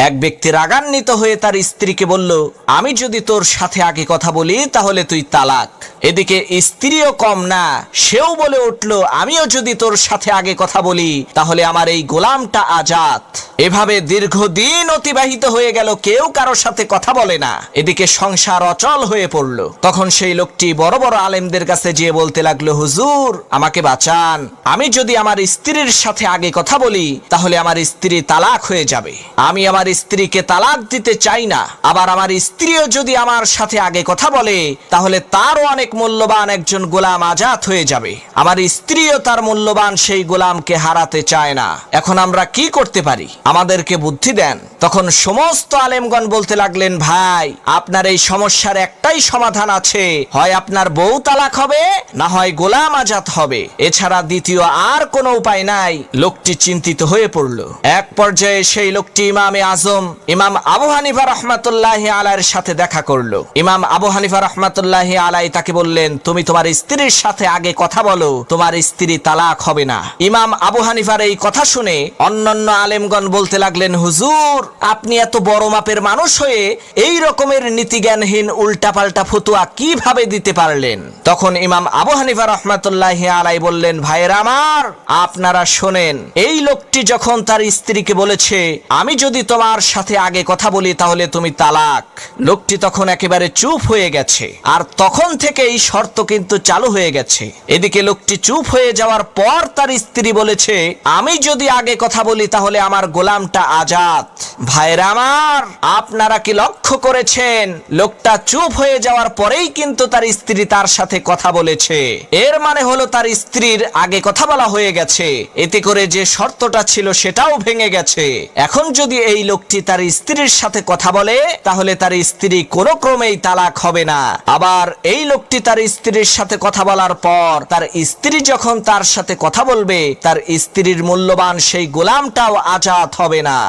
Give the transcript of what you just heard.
এক ব্যক্তি রাগান্বিত হয়ে তার স্ত্রীকে বলল, আমি যদি তোর সাথে আগে কথা বলি তাহলে তুই তালাক। এদিকে স্ত্রীও কম না, সেও বলে উঠল, আমিও যদি তোর সাথে আগে কথা বলি তাহলে আমার এই গোলামটা আজাদ। এভাবে দীর্ঘদিন অতিবাহিত হয়ে গেল, কেউ কারোর সাথে কথা বলে না। এদিকে সংসার অচল হয়ে পড়ল। তখন সেই লোকটি বড় বড় আলেমদের কাছে যেয়ে বলতে লাগলো, হুজুর আমাকে বাঁচান, আমি যদি আমার স্ত্রীর সাথে আগে কথা বলি তাহলে আমার স্ত্রী তালাক হয়ে যাবে। আমি আমার স্ত্রীকে তালাক দিতে চাই না। আবার আমার স্ত্রীও যদি আমার সাথে আগে কথা বলে তাহলে তারও অনেক মূল্যবান একজন গোলাম আজাদ হয়ে যাবে। আমার স্ত্রীও তার মূল্যবান সেই গোলামকে হারাতে চায় না। এখন আমরা কি করতে পারি? আমাদেরকে বুদ্ধি দেন। তখন সমস্ত আলেমগণ বলতে লাগলেন, ভাই আপনার এই সমস্যার একটাই সমাধান আছে, হয় আপনার বউ তালাক হবে, না হয় গোলাম আজাদ হবে, এছাড়া দ্বিতীয় আর কোনো উপায় নাই। লোকটি চিন্তিত হয়ে পড়ল। এক পর্যায়ে সেই লোকটি ইমামে আজম ইমাম আবু হানিফা রাহমাতুল্লাহি আলাইহির সাথে দেখা করলো। ইমাম আবু হানিফা রাহমাতুল্লাহি আলাইহি তাকে বললেন, তুমি তোমার স্ত্রীর সাথে আগে কথা বলো, তোমার স্ত্রী তালাক হবে না। ইমাম আবু হানিফার এই কথা শুনে অন্যান্য আলেমগণ বলতে লাগলেন, হুজুর আপনি এত বড় মাপের মানুষ হয়ে এই রকমের নীতিজ্ঞানহীন উল্টাপাল্টা ফতোয়া কিভাবে দিতে পারলেন? তখন ইমাম আবু হানিফা রাহমাতুল্লাহি আলাইহি বললেন, ভাইয়েরা আমার, আপনারা শোনেন, এই লোকটি যখন তার স্ত্রীকে বলেছে, আমি যদি তোমার সাথে আগে কথা বলি তাহলে তুমি তালাক, লোকটি তখন একেবারে চুপ হয়ে গেছে। আর তখন থেকে এই শর্ত কিন্তু চালু হয়ে গেছে। এদিকে লোকটি চুপ হয়ে যাওয়ার পর তার স্ত্রী বলেছে, আমি যদি আগে কথা বলি তাহলে আমার গোলামটা আজাদ। ভাইরা আমার, আপনারা কি লক্ষ্য করেছেন, লোকটা চুপ হয়ে যাওয়ার পরেই কিন্তু তার স্ত্রী তার সাথে কথা বলেছে। এর মানে হলো তার স্ত্রীর আগে কথা বলা হয়ে গেছে। এতে করে যে শর্তটা ছিল সেটাও ভেঙে গেছে। এখন যদি এই লোকটি তার স্ত্রীর সাথে কথা বলে তাহলে তার স্ত্রী কোনো ক্রমেই তালাক হবে না। আবার এই লোকটি তার স্ত্রীর সাথে কথা বলার পর তার স্ত্রী যখন তার সাথে কথা বলবে, তার স্ত্রীর মূল্যবান সেই গোলামটাও আজাদ হবে না।